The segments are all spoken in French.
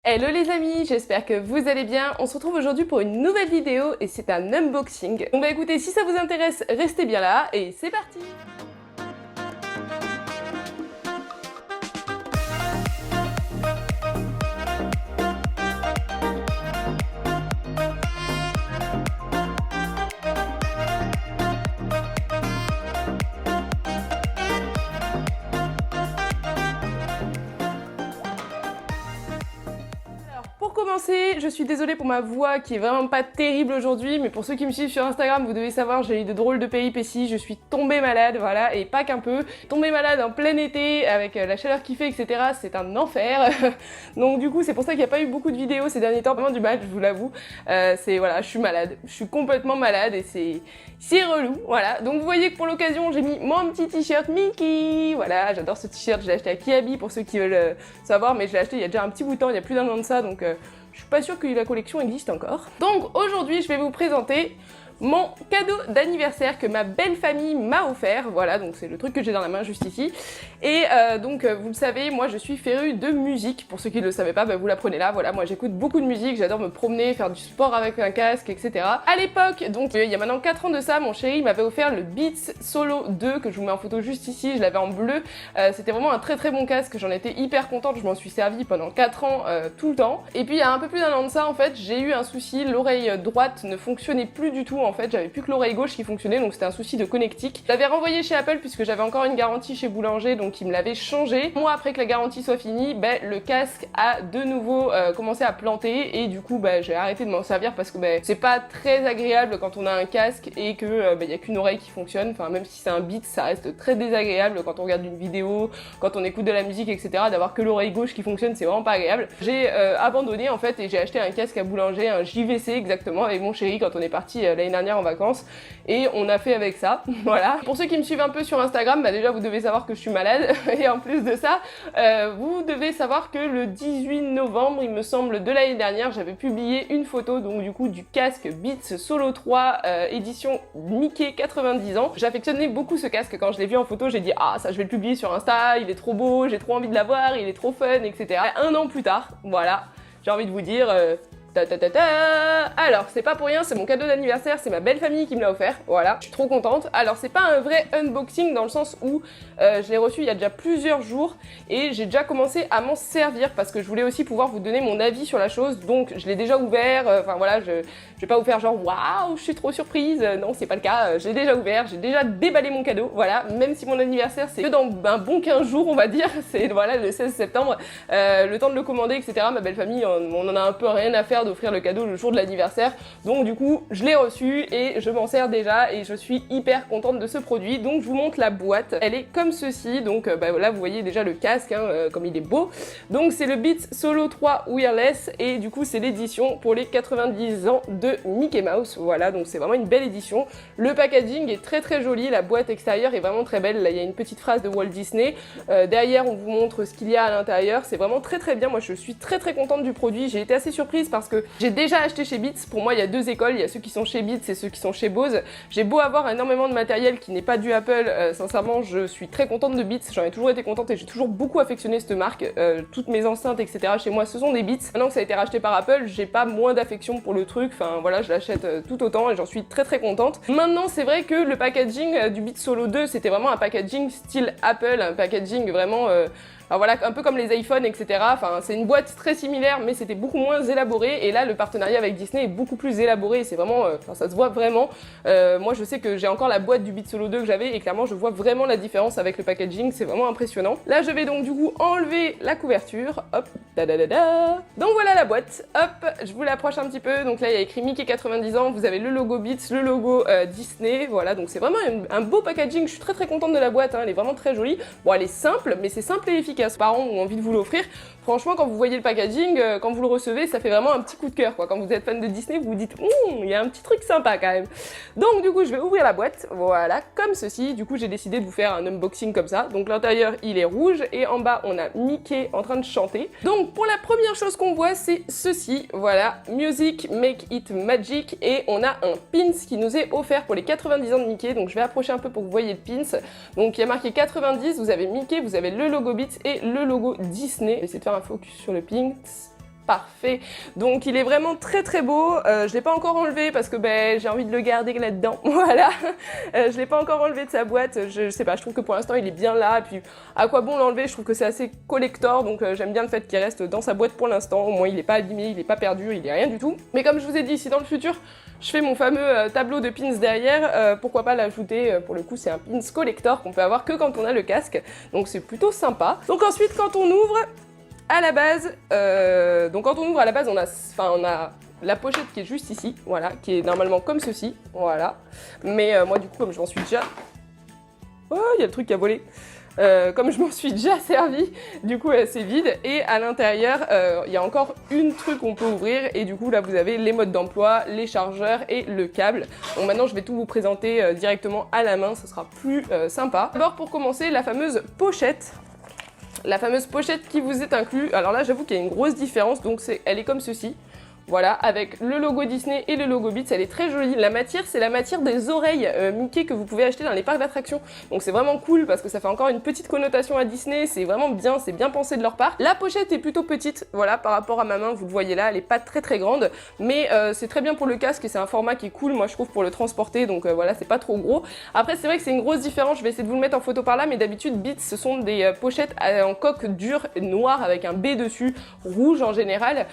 Hello les amis, j'espère que vous allez bien. On se retrouve aujourd'hui pour une nouvelle vidéo et c'est un unboxing. Bon bah écoutez, si ça vous intéresse, restez bien là et c'est parti. Pour commencer, je suis désolée pour ma voix qui est vraiment pas terrible aujourd'hui, mais pour ceux qui me suivent sur Instagram, vous devez savoir, j'ai eu de drôles de péripéties, je suis tombée malade, voilà, et pas qu'un peu. Tombée malade en plein été, avec la chaleur qu'il fait, etc., c'est un enfer. Donc du coup, c'est pour ça qu'il n'y a pas eu beaucoup de vidéos ces derniers temps, vraiment du mal, je vous l'avoue. Voilà, je suis malade, je suis complètement malade et c'est relou, voilà. Donc vous voyez que pour l'occasion, j'ai mis mon petit t-shirt Mickey, voilà, j'adore ce t-shirt, je l'ai acheté à Kiabi pour ceux qui veulent savoir, mais je l'ai acheté il y a déjà un petit bout de temps, il y a plus d'un an de ça, donc je suis pas sûre que la collection existe encore. Donc aujourd'hui, je vais vous présenter mon cadeau d'anniversaire que ma belle famille m'a offert, voilà, donc c'est le truc que j'ai dans la main juste ici. Et vous le savez, moi je suis férue de musique, pour ceux qui ne le savaient pas, bah, vous l'apprenez là, voilà, moi j'écoute beaucoup de musique, j'adore me promener, faire du sport avec un casque, etc. À l'époque, donc il y a maintenant 4 ans de ça, mon chéri m'avait offert le Beats Solo 2, que je vous mets en photo juste ici, je l'avais en bleu, c'était vraiment un très bon casque, j'en étais hyper contente, je m'en suis servie pendant 4 ans tout le temps. Et puis il y a un peu plus d'un an de ça, en fait, j'ai eu un souci, l'oreille droite ne fonctionnait plus du tout, en fait, j'avais plus que l'oreille gauche qui fonctionnait, donc c'était un souci de connectique. Je l'avais renvoyé chez Apple puisque j'avais encore une garantie chez Boulanger, donc ils me l'avaient changé. Moi, après que la garantie soit finie, le casque a de nouveau commencé à planter et du coup j'ai arrêté de m'en servir parce que c'est pas très agréable quand on a un casque et que y a qu'une oreille qui fonctionne. Enfin, même si c'est un Beats, ça reste très désagréable quand on regarde une vidéo, quand on écoute de la musique, etc. D'avoir que l'oreille gauche qui fonctionne, c'est vraiment pas agréable. J'ai abandonné en fait et j'ai acheté un casque à Boulanger, un JVC exactement, avec mon chéri quand on est parti l'année dernière en vacances. Et on a fait avec ça, voilà. Pour ceux qui me suivent un peu sur Instagram, déjà vous devez savoir que je suis malade et en plus de ça, vous devez savoir que le 18 novembre, il me semble, de l'année dernière, j'avais publié une photo donc du coup du casque Beats Solo 3 édition Mickey 90 ans. J'affectionnais beaucoup ce casque, quand je l'ai vu en photo, j'ai dit ah ça je vais le publier sur Insta, il est trop beau, j'ai trop envie de l'avoir, il est trop fun, etc. Un an plus tard, voilà, j'ai envie de vous dire... Alors, c'est pas pour rien, c'est mon cadeau d'anniversaire, c'est ma belle famille qui me l'a offert, voilà, je suis trop contente. Alors, c'est pas un vrai unboxing dans le sens où je l'ai reçu il y a déjà plusieurs jours et j'ai déjà commencé à m'en servir parce que je voulais aussi pouvoir vous donner mon avis sur la chose, donc je l'ai déjà ouvert, enfin voilà, je vais pas vous faire genre waouh, je suis trop surprise, non, c'est pas le cas, je l'ai déjà ouvert, j'ai déjà déballé mon cadeau, voilà, même si mon anniversaire c'est que dans un bon 15 jours, on va dire, c'est voilà le 16 septembre, le temps de le commander, etc. Ma belle famille, on en a un peu rien à faire d'offrir le cadeau le jour de l'anniversaire, donc du coup je l'ai reçu et je m'en sers déjà et je suis hyper contente de ce produit. Donc je vous montre la boîte, elle est comme ceci, donc là vous voyez déjà le casque comme il est beau, donc c'est le Beats Solo 3 Wireless et du coup c'est l'édition pour les 90 ans de Mickey Mouse, voilà, donc c'est vraiment une belle édition. Le packaging est très joli, la boîte extérieure est vraiment très belle, là il y a une petite phrase de Walt Disney, derrière on vous montre ce qu'il y a à l'intérieur, c'est vraiment très bien, moi je suis très contente du produit, j'ai été assez surprise parce que j'ai déjà acheté chez Beats. Pour moi il y a deux écoles, il y a ceux qui sont chez Beats et ceux qui sont chez Bose. J'ai beau avoir énormément de matériel qui n'est pas du Apple, sincèrement je suis très contente de Beats, j'en ai toujours été contente et j'ai toujours beaucoup affectionné cette marque, toutes mes enceintes etc chez moi ce sont des Beats. Maintenant que ça a été racheté par Apple, j'ai pas moins d'affection pour le truc, enfin voilà, je l'achète tout autant et j'en suis très contente. Maintenant c'est vrai que le packaging du Beats Solo 2 c'était vraiment un packaging style Apple, un packaging vraiment... Alors voilà, un peu comme les iPhones, etc. Enfin, c'est une boîte très similaire, mais c'était beaucoup moins élaboré. Et là, le partenariat avec Disney est beaucoup plus élaboré. C'est vraiment, ça se voit vraiment. Moi, je sais que j'ai encore la boîte du Beats Solo 2 que j'avais et clairement, je vois vraiment la différence avec le packaging. C'est vraiment impressionnant. Là, je vais donc du coup enlever la couverture. Hop, da. Donc voilà la boîte. Hop, je vous l'approche un petit peu. Donc là, il y a écrit Mickey 90 ans. Vous avez le logo Beats, le logo Disney. Voilà, donc c'est vraiment un beau packaging. Je suis très contente de la boîte. Elle est vraiment très jolie. Bon, elle est simple, mais c'est simple et efficace. Parents ont envie de vous l'offrir. Franchement, quand vous voyez le packaging, quand vous le recevez, ça fait vraiment un petit coup de cœur, quoi. Quand vous êtes fan de Disney, vous vous dites, il y a un petit truc sympa quand même. Donc du coup, je vais ouvrir la boîte, voilà, comme ceci. Du coup, j'ai décidé de vous faire un unboxing comme ça. Donc l'intérieur, il est rouge et en bas, on a Mickey en train de chanter. Donc pour la première chose qu'on voit, c'est ceci, voilà, Music Make It Magic, et on a un pins qui nous est offert pour les 90 ans de Mickey. Donc je vais approcher un peu pour que vous voyez le pins. Donc il y a marqué 90, vous avez Mickey, vous avez le logo Beats et le logo Disney. Je vais essayer de faire un focus sur le pins. parfait. Donc il est vraiment très très beau. Je l'ai pas encore enlevé parce que j'ai envie de le garder là-dedans. Voilà. Je l'ai pas encore enlevé de sa boîte. Je sais pas, je trouve que pour l'instant il est bien là. Et puis à quoi bon l'enlever? Je trouve que c'est assez collector. Donc j'aime bien le fait qu'il reste dans sa boîte pour l'instant. Au moins il est pas abîmé, il est pas perdu, il est rien du tout. Mais comme je vous ai dit, si dans le futur je fais mon fameux tableau de pins derrière, pourquoi pas l'ajouter? Pour le coup c'est un pins collector qu'on peut avoir que quand on a le casque. Donc c'est plutôt sympa. Donc ensuite quand on ouvre à la base, on a la pochette qui est juste ici, voilà, qui est normalement comme ceci, voilà. Mais moi du coup comme je m'en suis déjà... Oh, il y a le truc qui a volé. Comme je m'en suis déjà servi, du coup c'est vide et à l'intérieur il y a encore une truc qu'on peut ouvrir et du coup là vous avez les modes d'emploi, les chargeurs et le câble. Donc maintenant je vais tout vous présenter directement à la main, ce sera plus sympa. D'abord pour commencer la fameuse pochette. La fameuse pochette qui vous est inclue, alors là j'avoue qu'il y a une grosse différence, donc elle est comme ceci. Voilà, avec le logo Disney et le logo Beats, elle est très jolie. La matière, c'est la matière des oreilles Mickey que vous pouvez acheter dans les parcs d'attractions. Donc c'est vraiment cool parce que ça fait encore une petite connotation à Disney, c'est vraiment bien, c'est bien pensé de leur part. La pochette est plutôt petite, voilà, par rapport à ma main, vous le voyez là, elle est pas très très grande, mais c'est très bien pour le casque et c'est un format qui est cool, moi je trouve, pour le transporter, donc voilà, c'est pas trop gros. Après c'est vrai que c'est une grosse différence, je vais essayer de vous le mettre en photo par là, mais d'habitude Beats, ce sont des pochettes en coque dure, noire, avec un B dessus, rouge en général,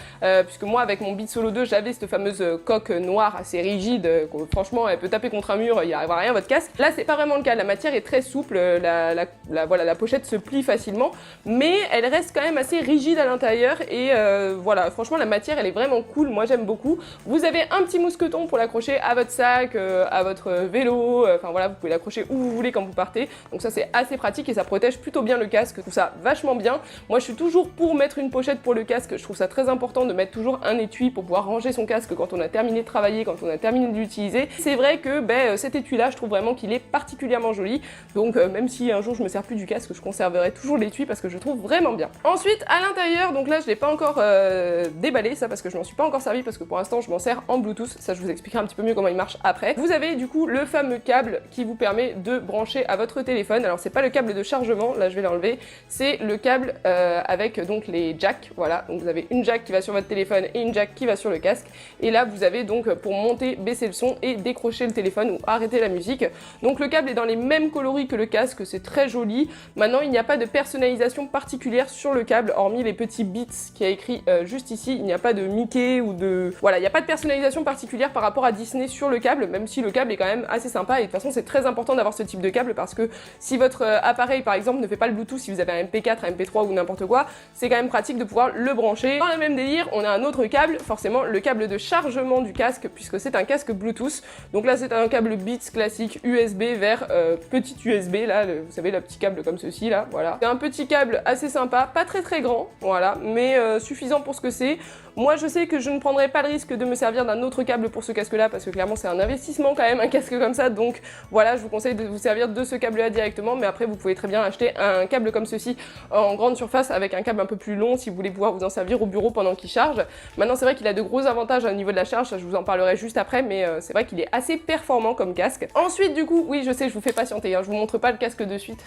puisque moi avec mon Beats Solo 2, j'avais cette fameuse coque noire assez rigide, franchement elle peut taper contre un mur, il n'y arrivera rien à votre casque. Là c'est pas vraiment le cas, la matière est très souple, voilà, la pochette se plie facilement, mais elle reste quand même assez rigide à l'intérieur et voilà, franchement la matière elle est vraiment cool, moi j'aime beaucoup. Vous avez un petit mousqueton pour l'accrocher à votre sac, à votre vélo, enfin voilà, vous pouvez l'accrocher où vous voulez quand vous partez, donc ça c'est assez pratique et ça protège plutôt bien le casque, tout ça vachement bien. Moi je suis toujours pour mettre une pochette pour le casque, je trouve ça très important de mettre toujours un étui pour pouvoir ranger son casque quand on a terminé de travailler, quand on a terminé de l'utiliser. C'est vrai que cet étui là je trouve vraiment qu'il est particulièrement joli, donc même si un jour je me sers plus du casque, je conserverai toujours l'étui parce que je trouve vraiment bien. Ensuite à l'intérieur, donc là je l'ai pas encore déballé ça parce que je m'en suis pas encore servi parce que pour l'instant je m'en sers en Bluetooth, ça je vous expliquerai un petit peu mieux comment il marche après. Vous avez du coup le fameux câble qui vous permet de brancher à votre téléphone, alors c'est pas le câble de chargement, là je vais l'enlever, c'est le câble avec donc les jacks, voilà, donc vous avez une jack qui va sur votre téléphone et une jack qui va sur le casque, et là vous avez donc pour monter, baisser le son et décrocher le téléphone ou arrêter la musique. Donc le câble est dans les mêmes coloris que le casque, c'est très joli. Maintenant il n'y a pas de personnalisation particulière sur le câble, hormis les petits bits qui a écrit juste ici, il n'y a pas de Mickey ou de... Voilà, il n'y a pas de personnalisation particulière par rapport à Disney sur le câble, même si le câble est quand même assez sympa, et de toute façon c'est très important d'avoir ce type de câble parce que si votre appareil par exemple ne fait pas le Bluetooth, si vous avez un MP4, un MP3 ou n'importe quoi, c'est quand même pratique de pouvoir le brancher. Dans le même délire, on a un autre câble, forcément le câble de chargement du casque, puisque c'est un casque Bluetooth. Donc là c'est un câble Beats classique USB vers petit USB, là, vous savez, le petit câble comme ceci, là, voilà. C'est un petit câble assez sympa, pas très très grand, voilà, mais suffisant pour ce que c'est. Moi je sais que je ne prendrai pas le risque de me servir d'un autre câble pour ce casque là parce que clairement c'est un investissement quand même, un casque comme ça, donc voilà, je vous conseille de vous servir de ce câble là directement, mais après vous pouvez très bien acheter un câble comme ceci en grande surface avec un câble un peu plus long si vous voulez pouvoir vous en servir au bureau pendant qu'il charge. Maintenant c'est vrai qu'il a de gros avantages au niveau de la charge, ça, je vous en parlerai juste après, mais c'est vrai qu'il est assez performant comme casque. Ensuite du coup, oui je sais, je vous fais patienter, hein, je vous montre pas le casque de suite,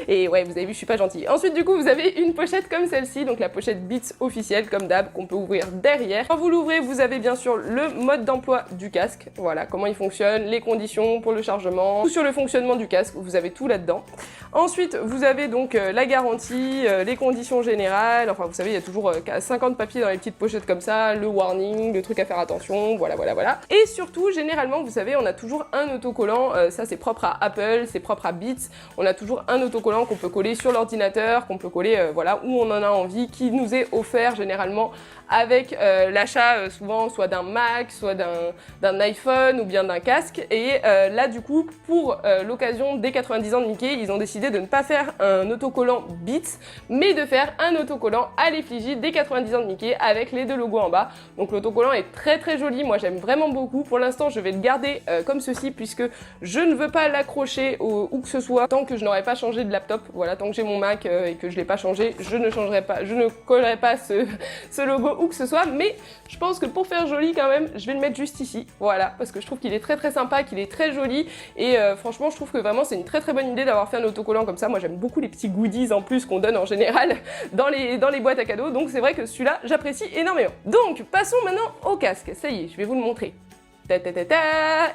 et ouais vous avez vu je suis pas gentille. Ensuite du coup vous avez une pochette comme celle-ci, donc la pochette Beats officielle comme d'hab, qu'on peut ouvrir derrière. Quand vous l'ouvrez, vous avez bien sûr le mode d'emploi du casque, voilà, comment il fonctionne, les conditions pour le chargement, tout sur le fonctionnement du casque, vous avez tout là-dedans. Ensuite, vous avez donc la garantie, les conditions générales, enfin vous savez, il y a toujours 50 papiers dans les petites pochettes comme ça, le warning, le truc à faire attention, voilà. Et surtout, généralement, vous savez, on a toujours un autocollant, ça c'est propre à Apple, c'est propre à Beats, on a toujours un autocollant qu'on peut coller sur l'ordinateur, qu'on peut coller, voilà, où on en a envie, qui nous est offert généralement avec l'achat souvent soit d'un Mac, soit d'un iPhone ou bien d'un casque. Et là du coup pour l'occasion des 90 ans de Mickey, ils ont décidé de ne pas faire un autocollant Beats, mais de faire un autocollant à l'effigie des 90 ans de Mickey avec les deux logos logo en bas. Donc l'autocollant est très très joli, moi j'aime vraiment beaucoup. Pour l'instant je vais le garder comme ceci puisque je ne veux pas l'accrocher où que ce soit tant que je n'aurai pas changé de laptop. Voilà, tant que j'ai mon Mac et que je l'ai pas changé, je ne changerai pas, je ne collerai pas ce logo où que ce soit. Mais je pense que pour faire joli quand même, je vais le mettre juste ici. Voilà, parce que je trouve qu'il est très très sympa, qu'il est très joli et franchement je trouve que vraiment c'est une très très bonne idée d'avoir fait un autocollant comme ça. Moi j'aime beaucoup les petits goodies en plus qu'on donne en général dans les boîtes à cadeaux, donc c'est vrai que celui-là j'apprécie énormément. Donc passons maintenant au casque, ça y est, je vais vous le montrer. Ta ta ta ta,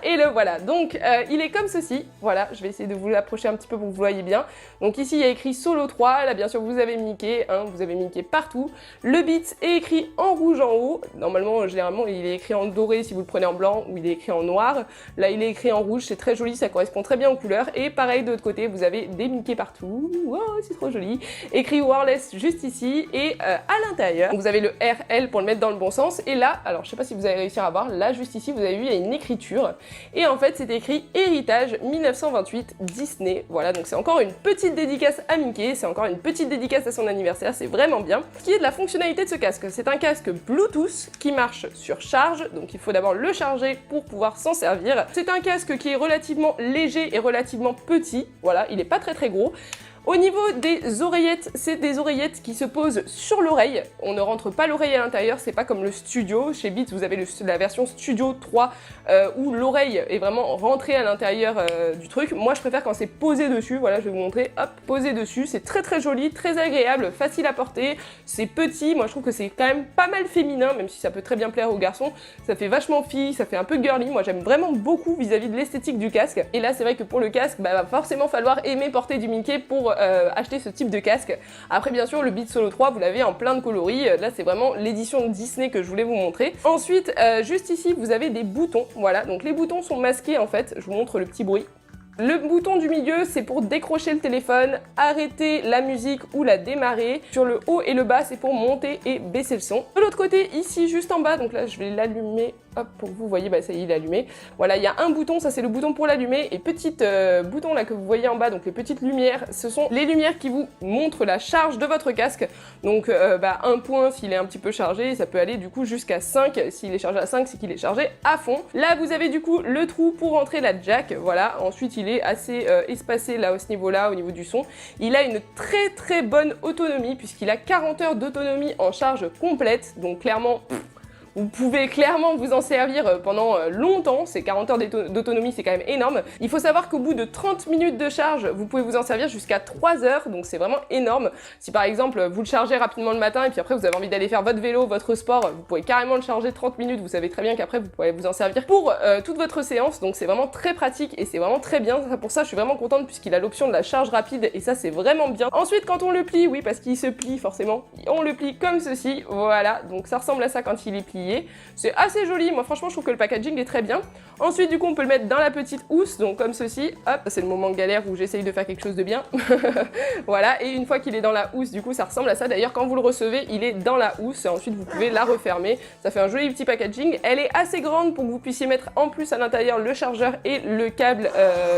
et le voilà, donc il est comme ceci, voilà, je vais essayer de vous l'approcher un petit peu pour que vous voyez bien. Donc ici il y a écrit Solo 3, là bien sûr vous avez Mickey, hein, vous avez Mickey partout. Le bit est écrit en rouge en haut, normalement généralement il est écrit en doré si vous le prenez en blanc, ou il est écrit en noir. Là il est écrit en rouge, c'est très joli, ça correspond très bien aux couleurs. Et pareil de l'autre côté, vous avez des Mickey partout, wow, c'est trop joli. Écrit wireless juste ici, et à l'intérieur, vous avez le RL pour le mettre dans le bon sens. Et là, alors je sais pas si vous allez réussir à voir, là juste ici vous avez vu, il y a une écriture, et en fait c'est écrit Héritage 1928 Disney. Voilà, donc c'est encore une petite dédicace à Mickey, c'est encore une petite dédicace à son anniversaire, c'est vraiment bien. Ce qui est de la fonctionnalité de ce casque, c'est un casque Bluetooth qui marche sur charge, donc il faut d'abord le charger pour pouvoir s'en servir. C'est un casque qui est relativement léger et relativement petit, voilà, il est pas très très gros. Au niveau des oreillettes, c'est des oreillettes qui se posent sur l'oreille. On ne rentre pas l'oreille à l'intérieur, c'est pas comme le Studio. Chez Beats, vous avez la version Studio 3 où l'oreille est vraiment rentrée à l'intérieur du truc. Moi, je préfère quand c'est posé dessus. Voilà, je vais vous montrer. Hop, posé dessus. C'est très très joli, très agréable, facile à porter. C'est petit. Moi, je trouve que c'est quand même pas mal féminin, même si ça peut très bien plaire aux garçons. Ça fait vachement fille, ça fait un peu girly. Moi, j'aime vraiment beaucoup vis-à-vis de l'esthétique du casque. Et là, c'est vrai que pour le casque, bah, va forcément falloir aimer porter du Mickey pour acheter ce type de casque. Après bien sûr le Beats Solo 3 vous l'avez en plein de coloris, là c'est vraiment l'édition Disney que je voulais vous montrer. Ensuite juste ici vous avez des boutons, voilà, donc les boutons sont masqués en fait, je vous montre le petit bruit. Le bouton du milieu, c'est pour décrocher le téléphone, arrêter la musique ou la démarrer. Sur le haut et le bas, c'est pour monter et baisser le son. De l'autre côté, ici, juste en bas, donc là, je vais l'allumer, hop, pour que vous voyez, bah ça y est, il est allumé. Voilà, il y a un bouton, ça c'est le bouton pour l'allumer, et petit bouton là que vous voyez en bas, donc les petites lumières, ce sont les lumières qui vous montrent la charge de votre casque. Donc, bah, 1 point s'il est un petit peu chargé, ça peut aller du coup jusqu'à 5. S'il est chargé à 5, c'est qu'il est chargé à fond. Là, vous avez du coup le trou pour entrer la jack, voilà. Ensuite, il est assez espacé là, au niveau du son. Il a une très très bonne autonomie, puisqu'il a 40 heures d'autonomie en charge complète, donc clairement... Vous pouvez clairement vous en servir pendant longtemps, ces 40 heures d'autonomie c'est quand même énorme. Il faut savoir qu'au bout de 30 minutes de charge, vous pouvez vous en servir jusqu'à 3 heures, donc c'est vraiment énorme. Si par exemple vous le chargez rapidement le matin et puis après vous avez envie d'aller faire votre vélo, votre sport, vous pouvez carrément le charger 30 minutes, vous savez très bien qu'après vous pourrez vous en servir pour toute votre séance, donc c'est vraiment très pratique et c'est vraiment très bien. Pour ça je suis vraiment contente puisqu'il a l'option de la charge rapide et ça c'est vraiment bien. Ensuite quand on le plie, oui parce qu'il se plie forcément, on le plie comme ceci, voilà, donc ça ressemble à ça quand il est plié. C'est assez joli, moi franchement je trouve que le packaging est très bien. Ensuite du coup on peut le mettre dans la petite housse, donc comme ceci, hop, c'est le moment galère où j'essaye de faire quelque chose de bien. Voilà, et une fois qu'il est dans la housse, du coup ça ressemble à ça. D'ailleurs quand vous le recevez, il est dans la housse et ensuite vous pouvez la refermer. Ça fait un joli petit packaging. Elle est assez grande pour que vous puissiez mettre en plus à l'intérieur le chargeur et le câble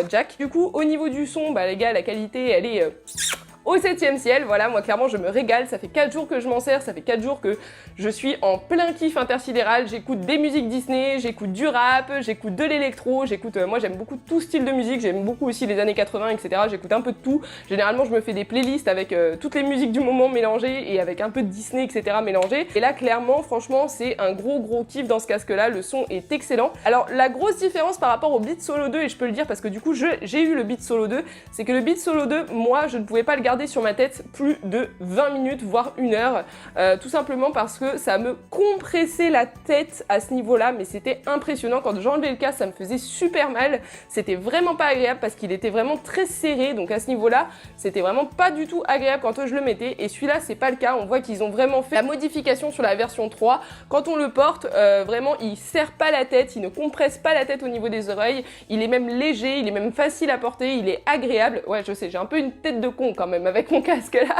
jack. Du coup au niveau du son, bah les gars, la qualité elle est... au 7e ciel, voilà, moi clairement je me régale, ça fait 4 jours que je m'en sers, ça fait 4 jours que je suis en plein kiff intersidéral, j'écoute des musiques Disney, j'écoute du rap, j'écoute de l'électro, j'écoute, moi j'aime beaucoup tout style de musique, j'aime beaucoup aussi les années 80, etc, j'écoute un peu de tout, généralement je me fais des playlists avec toutes les musiques du moment mélangées et avec un peu de Disney, etc mélangées, et là clairement, franchement, c'est un gros kiff dans ce casque là, le son est excellent. Alors la grosse différence par rapport au Beats Solo 2, et je peux le dire parce que du coup j'ai eu le Beats Solo 2, c'est que le Beats Solo 2, moi je ne pouvais pas le garder sur ma tête plus de 20 minutes voire 1 heure, tout simplement parce que ça me compressait la tête à ce niveau là, mais c'était impressionnant. Quand j'enlevais le casque ça me faisait super mal, c'était vraiment pas agréable parce qu'il était vraiment très serré, donc à ce niveau là c'était vraiment pas du tout agréable quand je le mettais, et celui-là c'est pas le cas. On voit qu'ils ont vraiment fait la modification sur la version 3, quand on le porte vraiment il serre pas la tête, il ne compresse pas la tête au niveau des oreilles, il est même léger, il est même facile à porter, il est agréable. Ouais je sais, j'ai un peu une tête de con quand même avec mon casque là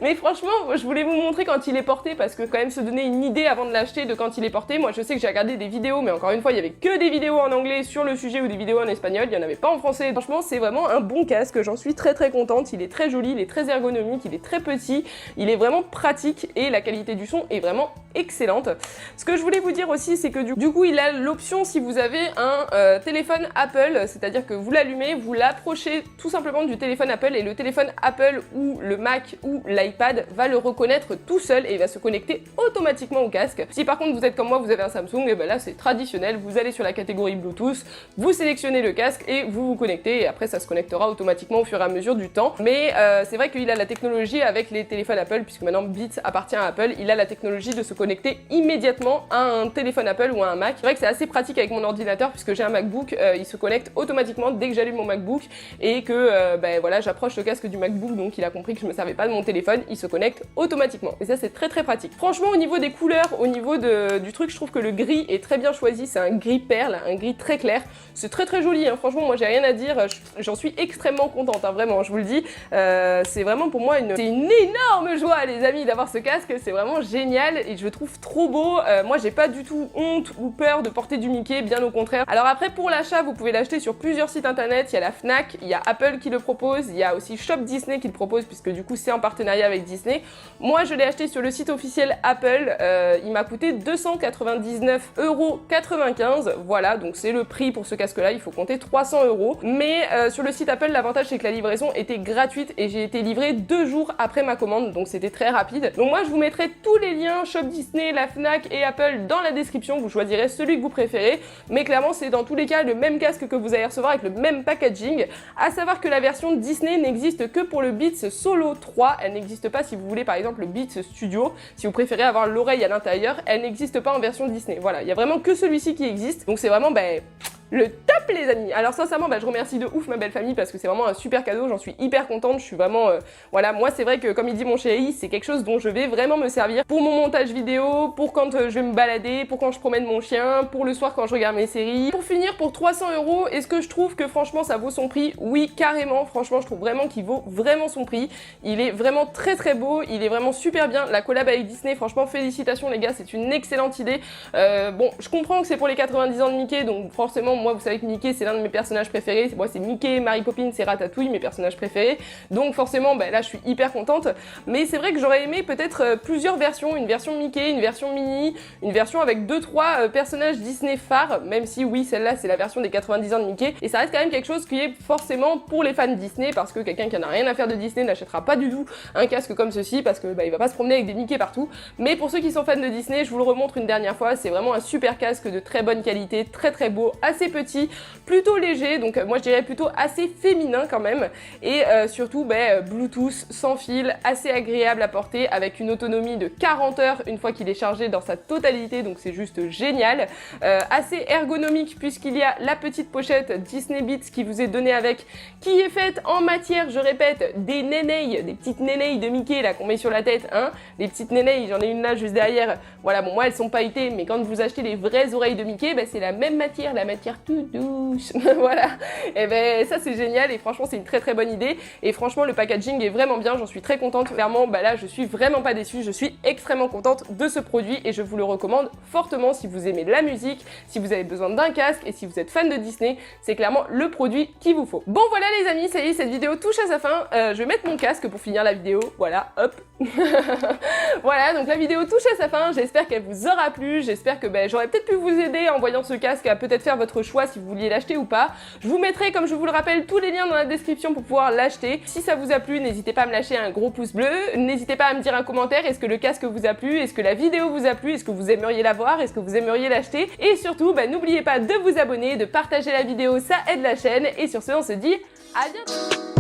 mais franchement je voulais vous montrer quand il est porté, parce que quand même se donner une idée avant de l'acheter de quand il est porté. Moi je sais que j'ai regardé des vidéos, mais encore une fois il y avait que des vidéos en anglais sur le sujet ou des vidéos en espagnol, il y en avait pas en français. Franchement c'est vraiment un bon casque, j'en suis très contente, il est très joli, il est très ergonomique, il est très petit, il est vraiment pratique et la qualité du son est vraiment excellente. Ce que je voulais vous dire aussi, c'est que du coup, il a l'option si vous avez un téléphone Apple, c'est-à-dire que vous l'allumez, vous l'approchez tout simplement du téléphone Apple et le téléphone Apple ou le Mac ou l'iPad va le reconnaître tout seul et il va se connecter automatiquement au casque. Si par contre vous êtes comme moi, vous avez un Samsung, et ben là c'est traditionnel, vous allez sur la catégorie Bluetooth, vous sélectionnez le casque et vous vous connectez et après ça se connectera automatiquement au fur et à mesure du temps. Mais c'est vrai qu'il a la technologie avec les téléphones Apple, puisque maintenant Beats appartient à Apple, il a la technologie de se connecter immédiatement à un téléphone Apple ou à un Mac. C'est vrai que c'est assez pratique avec mon ordinateur puisque j'ai un MacBook, il se connecte automatiquement dès que j'allume mon MacBook et que ben voilà, j'approche le casque du MacBook, donc il a compris que je me servais pas de mon téléphone, il se connecte automatiquement. Et ça c'est très très pratique. Franchement, au niveau des couleurs, au niveau du truc, je trouve que le gris est très bien choisi, c'est un gris perle, un gris très clair. C'est très très joli, hein. Franchement moi j'ai rien à dire, j'en suis extrêmement contente, hein, vraiment, je vous le dis. C'est vraiment pour moi c'est une énorme joie les amis d'avoir ce casque, c'est vraiment génial et je le trouve trop beau. Moi j'ai pas du tout honte ou peur de porter du Mickey, bien au contraire. Alors après pour l'achat, vous pouvez l'acheter sur plusieurs sites internet, il y a la Fnac, il y a Apple qui le propose, il y a aussi Shop Disney qui le propose puisque du coup c'est en partenariat avec Disney. Moi je l'ai acheté sur le site officiel Apple, il m'a coûté 299,95 €, voilà, donc c'est le prix pour ce casque là, il faut compter 300 €. Mais sur le site Apple, l'avantage c'est que la livraison était gratuite et j'ai été livrée 2 jours après ma commande, donc c'était très rapide. Donc moi je vous mettrai tous les liens Shop Disney, la Fnac et Apple dans la description, vous choisirez celui que vous préférez, mais clairement c'est dans tous les cas le même casque que vous allez recevoir avec le même packaging, à savoir que la version Disney n'existe que pour le Beats Solo 3, elle n'existe pas si vous voulez par exemple le Beats Studio, si vous préférez avoir l'oreille à l'intérieur, elle n'existe pas en version Disney, voilà, il y a vraiment que celui-ci qui existe, donc c'est vraiment le top les amis. Alors sincèrement je remercie de ouf ma belle famille parce que c'est vraiment un super cadeau, j'en suis hyper contente, je suis vraiment voilà, moi c'est vrai que comme il dit mon chéri, c'est quelque chose dont je vais vraiment me servir pour mon montage vidéo, pour quand je vais me balader, pour quand je promène mon chien, pour le soir quand je regarde mes séries. Pour finir, pour 300 €, est-ce que je trouve que franchement ça vaut son prix? Oui, carrément, franchement je trouve vraiment qu'il vaut vraiment son prix. Il est vraiment très très beau, il est vraiment super bien. La collab avec Disney, franchement félicitations les gars, c'est une excellente idée. Bon, je comprends que c'est pour les 90 ans de Mickey, donc forcément moi vous savez que Mickey c'est l'un de mes personnages préférés, moi c'est Mickey, Mary Poppins et Ratatouille, mes personnages préférés, donc forcément là je suis hyper contente, mais c'est vrai que j'aurais aimé peut-être plusieurs versions, une version Mickey, une version Minnie, une version avec 2-3 personnages Disney phares, même si oui celle-là c'est la version des 90 ans de Mickey, et ça reste quand même quelque chose qui est forcément pour les fans Disney, parce que quelqu'un qui en a rien à faire de Disney n'achètera pas du tout un casque comme ceci, parce que il va pas se promener avec des Mickey partout, mais pour ceux qui sont fans de Disney, je vous le remontre une dernière fois, c'est vraiment un super casque de très bonne qualité, très très beau, assez petit, plutôt léger, donc moi je dirais plutôt assez féminin quand même, et surtout Bluetooth sans fil, assez agréable à porter, avec une autonomie de 40 heures une fois qu'il est chargé dans sa totalité, donc c'est juste génial, assez ergonomique puisqu'il y a la petite pochette Disney Beats qui vous est donnée avec, qui est faite en matière, je répète, des néneilles, des petites néneilles de Mickey là qu'on met sur la tête, hein, des petites néneilles, j'en ai une là juste derrière, voilà, bon moi elles sont pailletées, mais quand vous achetez les vraies oreilles de Mickey, c'est la même matière, la matière toute douce, voilà, et ça c'est génial, et franchement c'est une très très bonne idée, et franchement le packaging est vraiment bien, j'en suis très contente, clairement là je suis vraiment pas déçue, je suis extrêmement contente de ce produit, et je vous le recommande fortement si vous aimez la musique, si vous avez besoin d'un casque, et si vous êtes fan de Disney, c'est clairement le produit qu'il vous faut. Bon voilà les amis, ça y est, cette vidéo touche à sa fin, je vais mettre mon casque pour finir la vidéo, voilà, hop. Voilà, donc la vidéo touche à sa fin, j'espère qu'elle vous aura plu, j'espère que j'aurais peut-être pu vous aider en voyant ce casque à peut-être faire votre choix si vous vouliez l'acheter ou pas. Je vous mettrai, comme je vous le rappelle, tous les liens dans la description pour pouvoir l'acheter. Si ça vous a plu, n'hésitez pas à me lâcher un gros pouce bleu, n'hésitez pas à me dire un commentaire, est-ce que le casque vous a plu, est-ce que la vidéo vous a plu, est-ce que vous aimeriez la voir, est-ce que vous aimeriez l'acheter, et surtout, n'oubliez pas de vous abonner, de partager la vidéo, ça aide la chaîne, et sur ce, on se dit à bientôt.